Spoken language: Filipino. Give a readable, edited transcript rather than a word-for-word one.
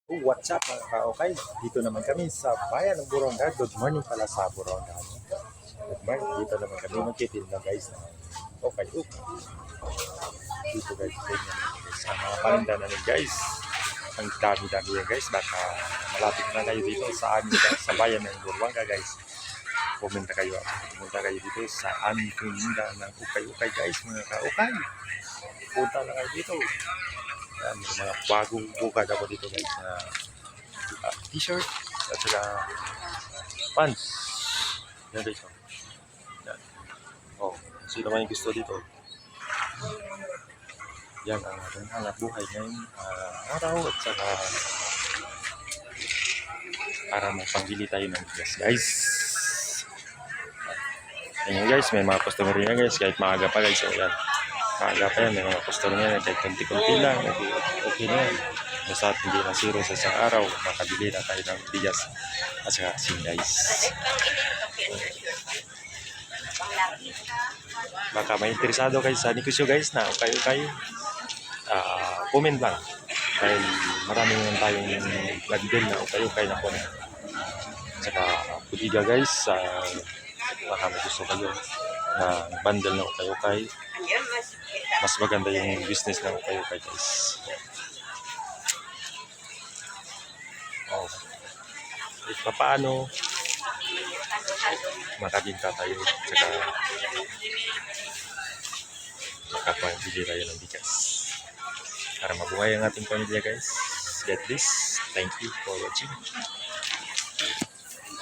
Oh, what's up mga ka-okay? Dito naman kami sa bayan ng Boronga. Good morning pala sa Boronga. Good morning. Dito naman kami magtitinda guys. Okay, okay. Dito guys, tingnan natin guys. Ang mga paninda namin guys. Ang dami-dami yan guys. Baka malapit na kayo dito sa amin guys, sa bayan ng Boronga guys. Pumunta kayo dito sa aming paninda ng ukay-ukay guys mga ka-okay. Punta na kayo dito. Yan, may mga bagong bukad ako dito guys na t-shirt at saka pants. Yan guys. Oh. Yan. Oh, sino man yung gusto dito. Yan ang ating hanap buhay ngayong araw at saka para mapangbili tayo ng bigas guys. Yan guys, may mga customer yan guys kahit maaga pa guys. So, yan. Maaga pa yan, may mga customer yan kahit kunti-kunti lang. Okay na yan. Basta hindi na zero sa isang araw, makabili na tayo ng bigas at saka asin guys. Baka may interesado guys sa negosyo guys na ukay-ukay, comment lang. Dahil marami naman tayong nag-deal na ukay-ukay na po. At saka budiga guys, baka may gusto kayo na bundle na ukay-ukay. Mas maganda yung business ng ukay-ukay guys. Oh. Kahit paano makabinta tayo saka makapagbili tayo ng bigas para mabuhay ang ating pamilya guys. Get this. Thank you for watching.